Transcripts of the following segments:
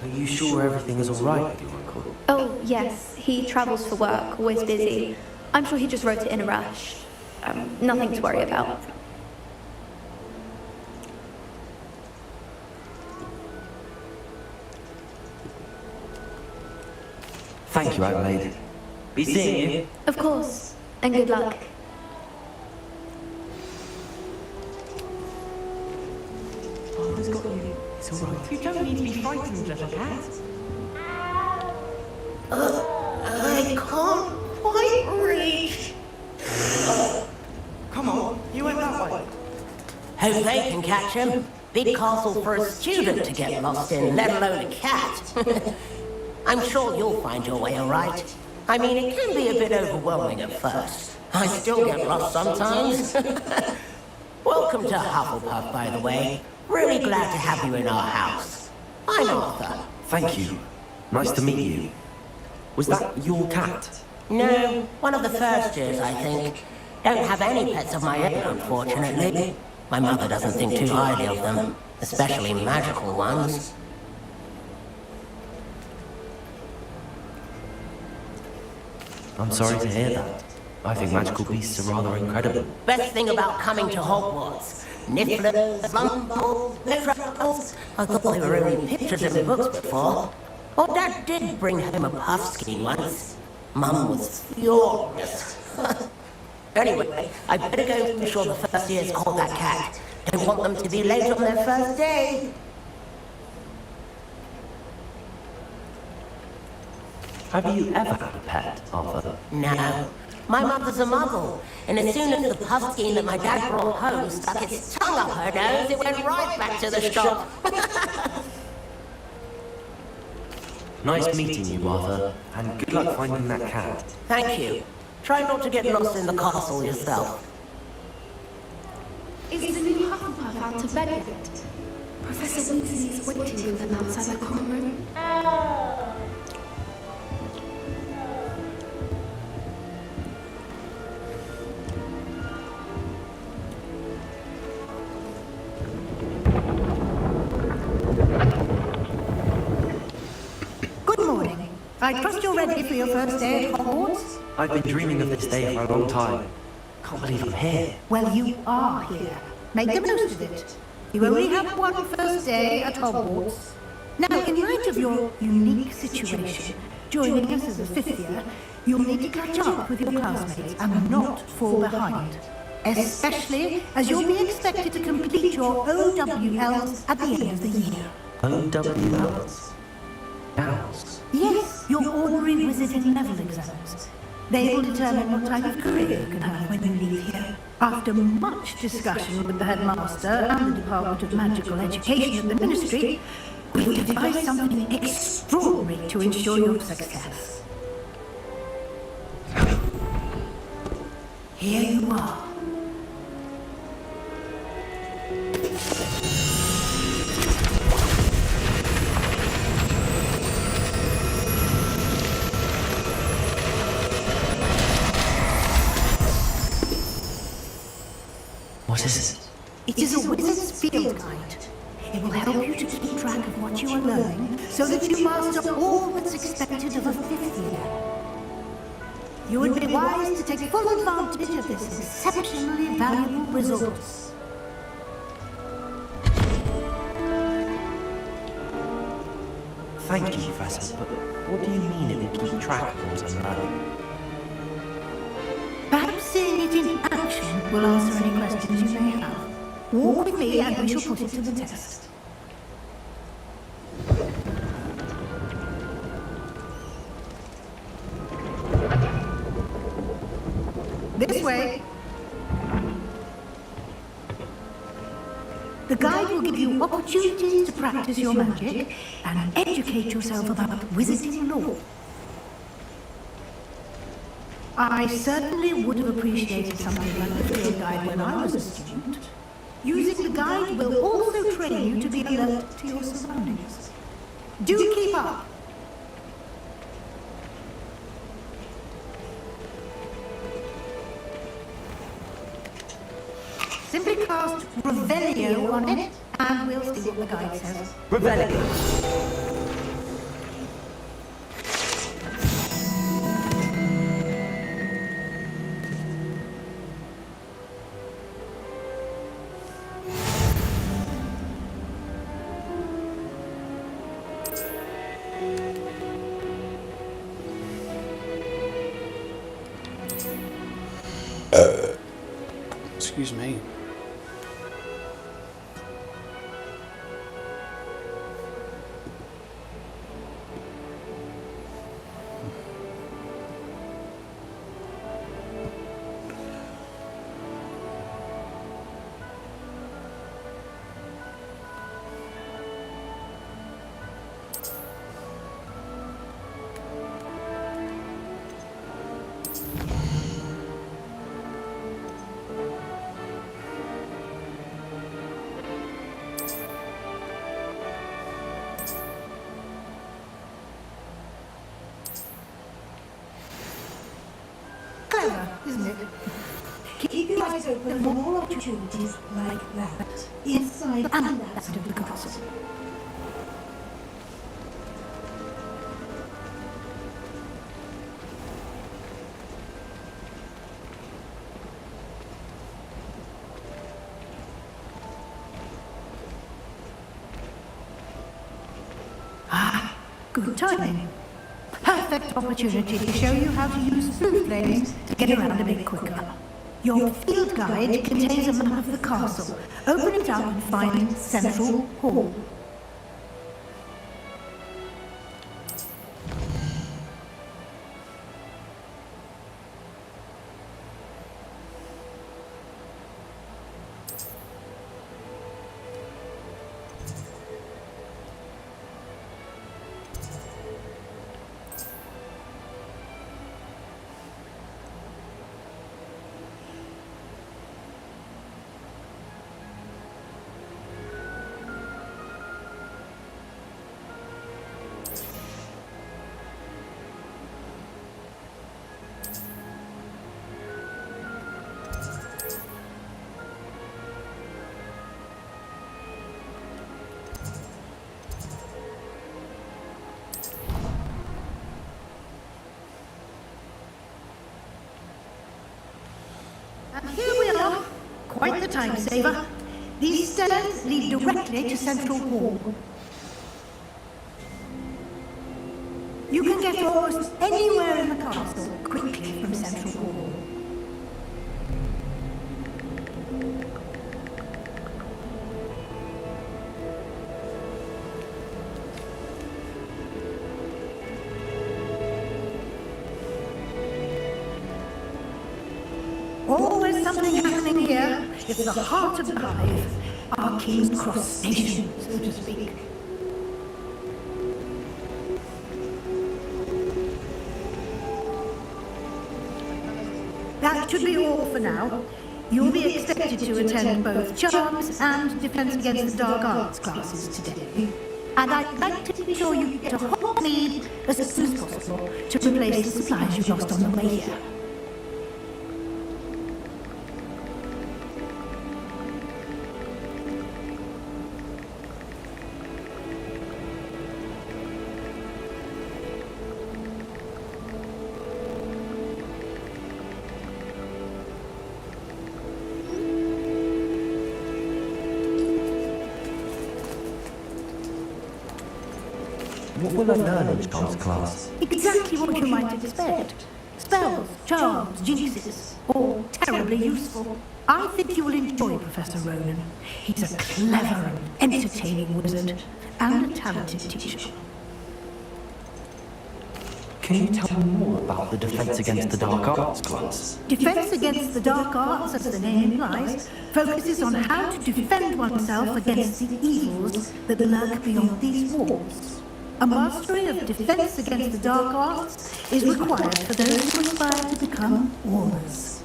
Are you sure everything is all right with your uncle? Oh, yes. He travels for work, always busy. I'm sure he just wrote it in a rush. Nothing to worry about. Thank you, Adelaide. Be seeing you. Of course. And good luck. Father's got you. It's all right. You don't need to be frightened, little cat. I can't quite reach. Come on, you went that way. Hope they can catch him. Big castle for a student to get lost in, let alone a cat. I'm sure you'll find your way all right. I mean, it can be a bit overwhelming at first. I still get lost sometimes. Welcome to Hufflepuff, by the way. Really glad to have you in our house. I'm Arthur. Thank you. Nice to meet you. Was that your cat? No, one of the first years, I think. Don't have any pets of my own, unfortunately. My mother doesn't think too highly of them, especially magical ones. I'm sorry to hear that. I think magical beasts are rather incredible. Best thing about coming to Hogwarts. Nifflers, Mumbles, Truffles. I thought they were only pictures in the books before. Well, Dad did bring home a puffskein once. Mum was furious. Anyway, I better go and be sure the first years hold that cat. Don't want them to be late on their first day. Have you ever had a pet, Arthur? No. My mother's a muggle, and as soon as the puffskein that my dad brought home stuck its tongue up her nose, it went right back to the shop. Nice meeting you, Arthur, and good luck finding that cat. Thank you. Try not to get lost in the castle yourself. Is the new Hufflepuff out to bed yet? Professor Weasley is waiting for them outside the common room. Good morning. I trust you're ready for your first day at Hogwarts? I've been dreaming of this day for a long time. Can't believe I'm here. Well, you are here. Make the most of it. You only have one first day at Hogwarts. Now, in light of your unique situation, joining us as a fifth year, you'll need to catch up with your classmates and not fall behind. Especially as you'll be expected to complete your OWLs at the end of the year. OWLs? Owls? Yes, your ordinary wizarding level exams. They will determine what type of career you can have when you leave here. After much discussion with the headmaster and the Department of Magical Education of the Ministry, we've devised something extraordinary to ensure your success. Here you are. What is it? It is a wizard's field guide. It will help you to keep track of what you are learning so that you master all that's expected of a fifth year. You would be wise to take full advantage of this exceptionally valuable resource. Thank you, Professor, but what do you mean it will keep track of what I'm learning? Perhaps seeing it in action will answer any questions you may have. Walk with me and we shall put it to the test. This way. The guide will give you opportunities to practice your magic and educate yourself about wizarding lore. I certainly would have appreciated something like the field guide when I was a student. Using the guide will also train you to be alert to your surroundings. Do keep up! Simply cast Revelio on it, and we'll see what the guide says. Revelio! excuse me. Clever, isn't it? Keep your eyes open for more opportunities like that, inside and outside of the castle. Ah, good timing. Perfect opportunity to show you how to use blue flames to get around a bit quicker. Your field guide contains a map of the castle. Open it up and find Central Hall. And here we are. Quite the time saver. These stairs lead directly to Central Hall. You can get almost anywhere in the castle quickly from Central Hall. Always something happening here. It's the heart of the hive. Our King's Cross station, so to speak. That should be all for now. You'll be expected to attend both Charms and Defense Against the Dark Arts classes today. And I'd like to be sure you get to Hogsmeade as soon as possible to replace the supplies you lost on the way here. What will I learn in Charles' class? Exactly what you might expect. Spells, charms, jinxes, all terribly useful. I think you will enjoy Professor Ronan. He's a clever and entertaining wizard, and a talented teacher. Can you tell me more about the Defense Against the Dark Arts class? Defense Against the Dark Arts, as the name implies, focuses on how to defend oneself against the evils that lurk beyond these walls. A mastery of Defense Against the Dark Arts is required for those who aspire to become Aurors.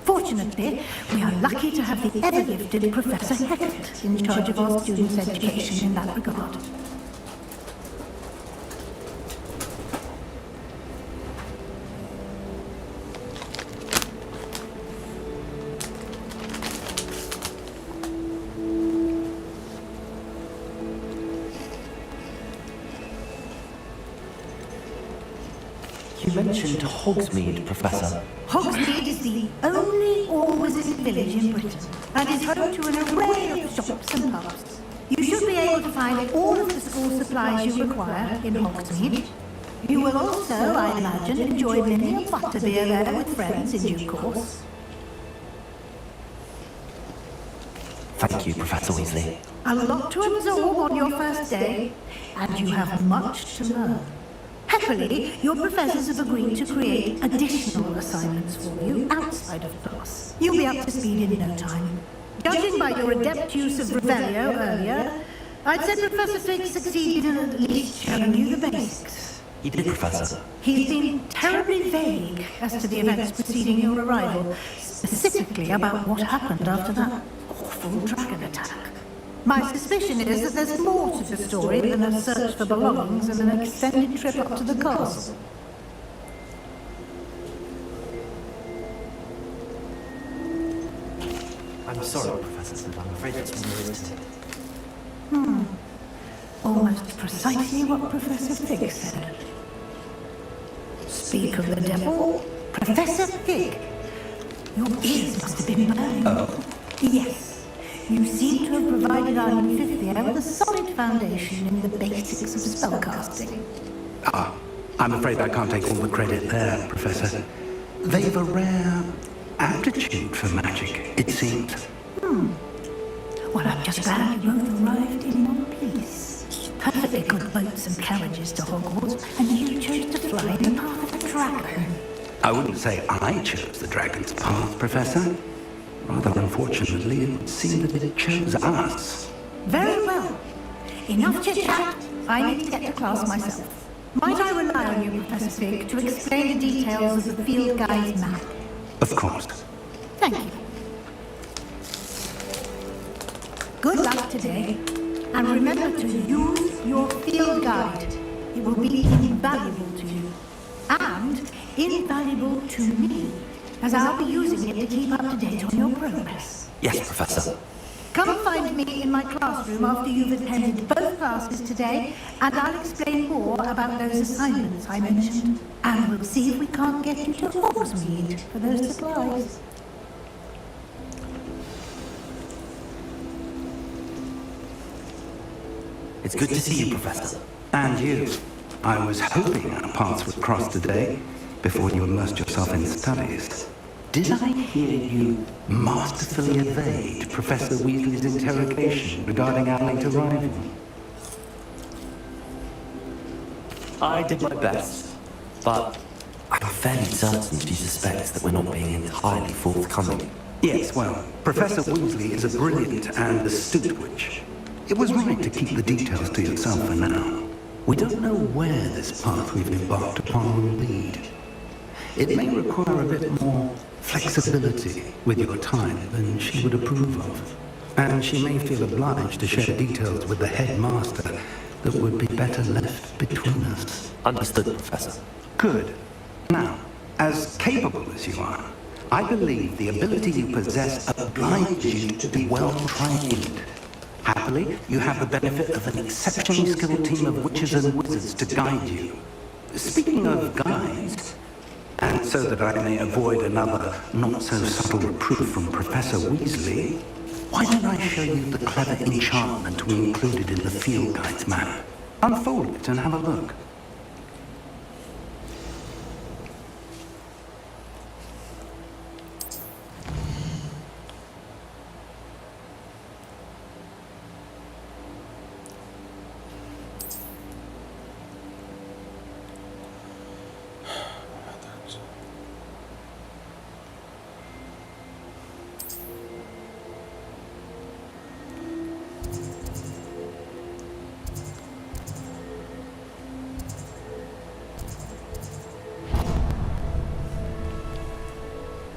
Fortunately, we are lucky to have the ever-gifted Professor Heckett in charge of our students' education in that regard. You mentioned Hogsmeade, Professor. Hogsmeade is the only all-wizard village in Britain and is home to an array of shops and pubs. You should be able to find all of the school supplies you require in Hogsmeade. You will also, I imagine, enjoy many a butterbeer there with friends in due course. Thank you, Professor Weasley. A lot to absorb on your first day, and you have much to learn. Happily, your professors have agreed to create additional assignments for you outside of class. You'll be up to speed in no time. Judging by your adept use of Revelio earlier, I'd say Professor Fig succeeded in at least showing you the basics. He did, Professor. He's been terribly vague as to the events preceding your arrival, specifically about what happened after that awful dragon attack. My suspicion is that there's more to the story than a search for belongings and an extended trip up to the castle. I'm sorry, Professor, but I'm afraid that's all there is to it. Almost precisely what Professor Fig said. Speak of the devil, Professor Fig. Your ears must have been burning. Oh. Yes. You seem to have provided our new fifth year with a solid foundation in the basics of spellcasting. I'm afraid I can't take all the credit there, Professor. They've a rare aptitude for magic, it seems. Well, I'm just glad you both arrived in one piece. Perfectly good boats and carriages to Hogwarts, and you chose to fly in the path of a dragon. I wouldn't say I chose the dragon's path, Professor. Rather unfortunately, it would seem that it chose us. Very well. Enough chit-chat. I need to get to class myself. Might I rely on you, Professor Fig, to explain the details of the field guide's map? Of course. Thank you. Good luck today, and remember to use your field guide. It will be invaluable to you, and invaluable to me, as I'll be using it to keep up to date on your progress. Yes, Professor. Come find me in my classroom after you've attended both classes today, and I'll explain more about those assignments I mentioned. And we'll see if we can't get you to Hogsmeade for those supplies. It's good to see you, Professor. And you. I was hoping our paths would cross today, before you immersed yourself in studies. Did I hear you masterfully evade Professor Weasley's interrogation regarding our late arrival? I did my best, but I'm fairly certain she suspects that we're not being entirely forthcoming. Yes, well, Professor Weasley is a brilliant and astute witch. It was right to keep the details to yourself for now. We don't know where this path we've embarked upon will lead. It may require a bit more flexibility with your time than she would approve of. And she may feel obliged to share details with the headmaster that would be better left between us. Understood, Professor. Good. Now, as capable as you are, I believe the ability you possess obliges you to be well trained. Happily, you have the benefit of an exceptionally skilled team of witches and wizards to guide you. Speaking of guides, and so that I may avoid another not-so-subtle reproof from Professor Weasley, why don't I show you the clever enchantment we included in the field guide's map? Unfold it and have a look.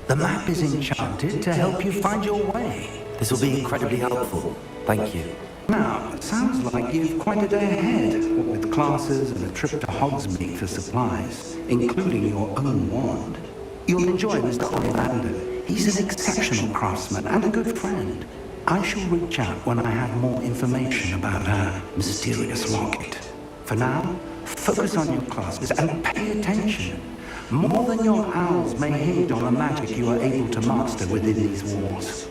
The map is enchanted to help you find your way. This will be incredibly helpful. Thank you. Now, it sounds like you've quite a day ahead, what with classes and a trip to Hogsmeade for supplies, including your own wand. You'll enjoy Mr. Ollivander. He's an exceptional craftsman and a good friend. I shall reach out when I have more information about our mysterious locket. For now, focus on your classes and pay attention. More than your owls may hint on the magic you are able to master within these walls.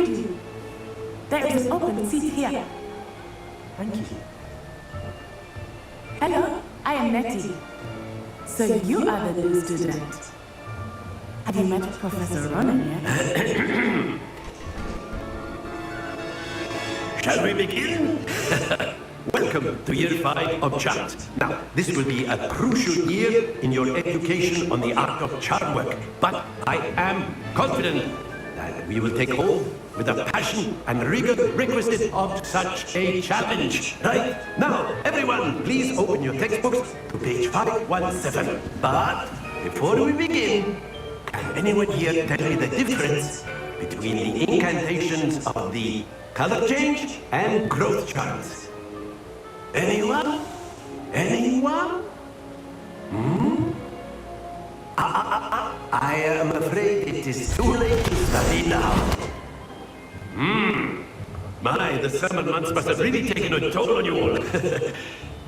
behind you. There is an open seat here. Thank you. Hello, I am Nettie. So you are the new student. Have you met Professor Ronan yet? Shall we begin? Welcome to Year 5 of Chart. Now, this will be a crucial year in your education on the art of charm work. But I am confident that we will take hold with the passion and rigor requisite of such a challenge. Right? Now, everyone, please open your textbooks to page 517. But before we begin, can anyone here tell me the difference between the incantations of the color change and growth charts? Anyone? Anyone? I am afraid it is too late to study now. My, the summer months must have really taken a toll on you all.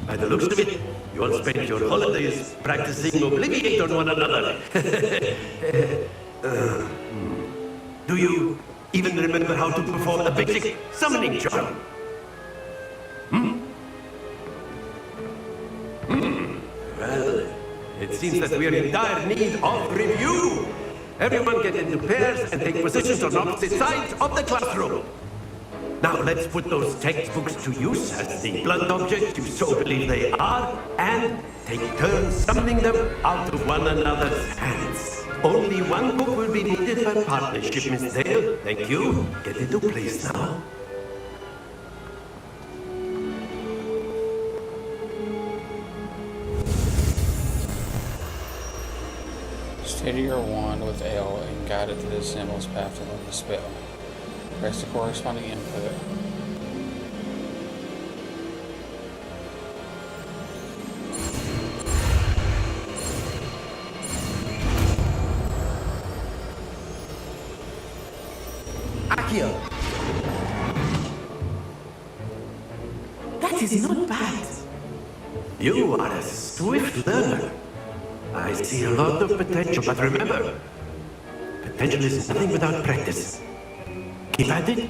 By the looks of it, you all spent your holidays practicing Obliviate on one another. Do you even remember how to perform a basic summoning charm? Well, it seems that we are in dire need of review. Everyone get into pairs and take positions on opposite sides of the classroom. Now let's put those textbooks to use as the blunt objects you so believe they are, and take turns summoning them out of one another's hands. Only one book will be needed by partnership, Miss Dale. Thank you. Get into place now. Steady your wand with L and guide it to the symbol's path to learn the spell. Press the corresponding input. Akio! That is not bad. You are a swift learner. I see a lot of potential, but remember, potential is nothing without practice. Keep at it.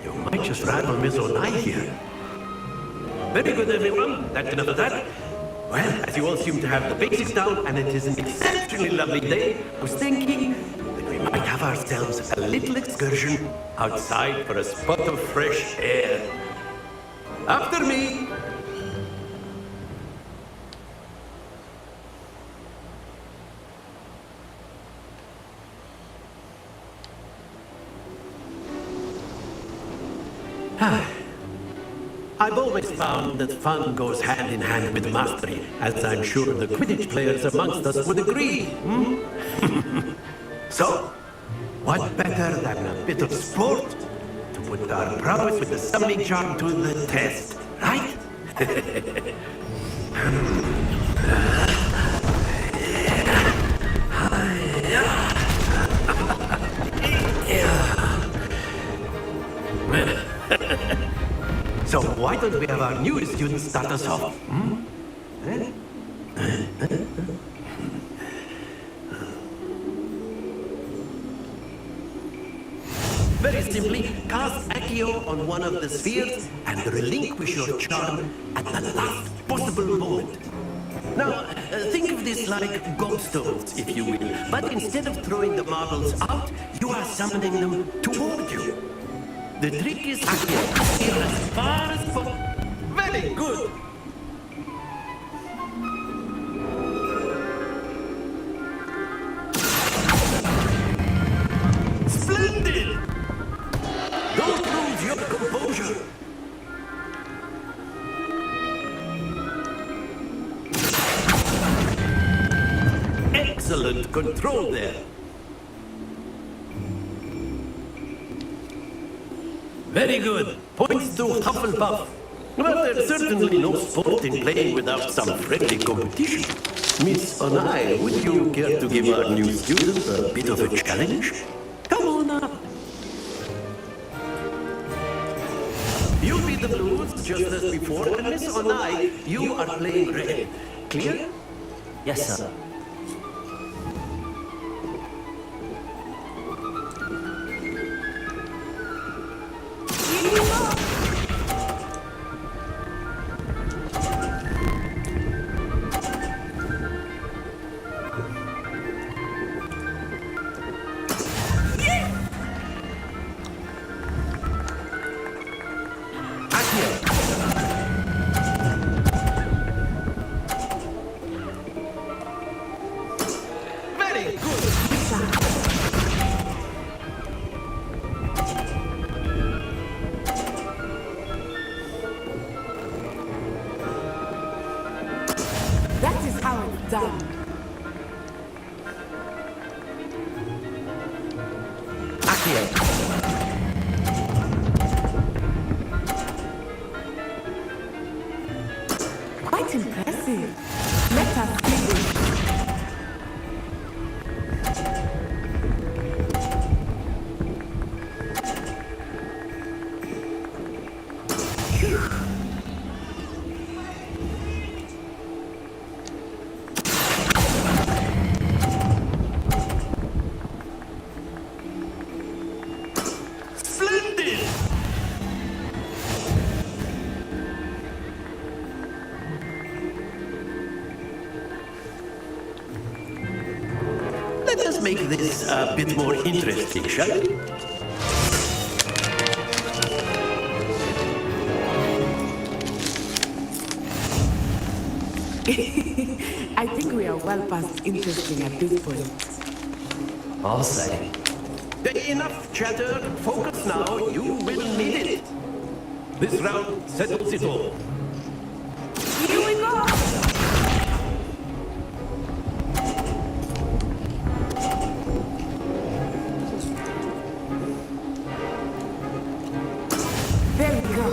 You might just rival Miss Onai here. Very good, everyone. That's enough of that. Well, as you all seem to have the basics down, and it is an exceptionally lovely day, I was thinking that we might have ourselves a little excursion outside for a spot of fresh air. After me. I've always found that fun goes hand in hand with mastery, as I'm sure the Quidditch players amongst us would agree. So, what better than a bit of sport to put our prowess with the summoning charm to the test, right? So why don't we have our newest student start us off? Very simply, cast Accio on one of the spheres and relinquish your charm at the last possible moment. Now, think of this like gobstones, if you will. But instead of throwing the marbles out, you are summoning them toward you. The trick is Accio as far as possible. Very good. Splendid! Don't lose your composure. Excellent control there. Very good. Points to Hufflepuff. But there's certainly no sport in playing without some friendly competition. Miss Onai, would you care to give our new student a bit of a challenge? Come on up. You beat the blues just as before, and Miss Onai, you are playing red. Clear? Yes, sir. Very good. That is how it's done. Accio. Quite impressive. Let us see this. Splendid! Let us make this a bit more interesting, shall we? I think we are well past interesting at this point. I'll say. Enough chatter. Focus now. You will need it. This round settles it all. Here we go! There we go.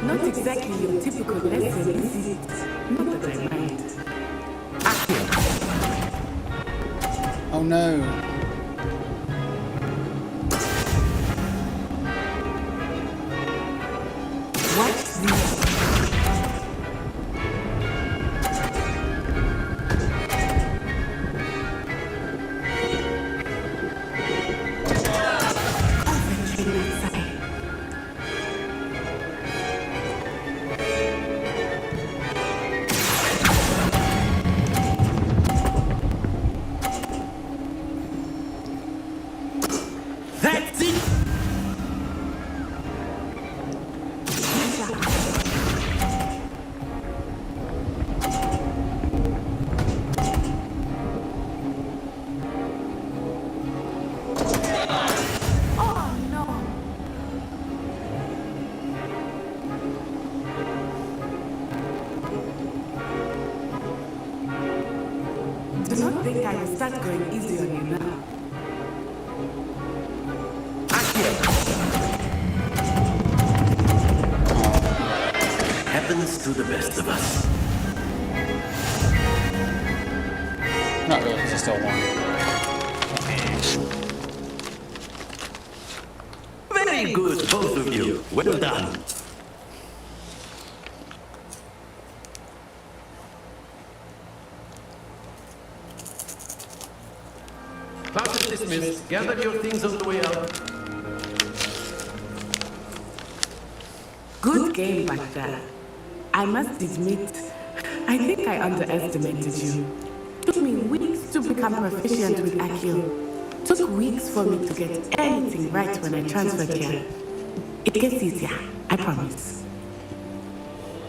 Not exactly your typical lesson, is it? Not that I mind. Oh no. What's this? Concentrate inside. That's it! Oh no! Do not think I will start going easy on you now. Happens to the best of us. Not really, because I still won. Very good, both of you. Well done. Class is dismissed. Gather your things on the way out. Good game back there. I must admit, I think I underestimated you. Took me weeks to become proficient with Accio. Took weeks for me to get anything right when I transferred here. It gets easier, I promise.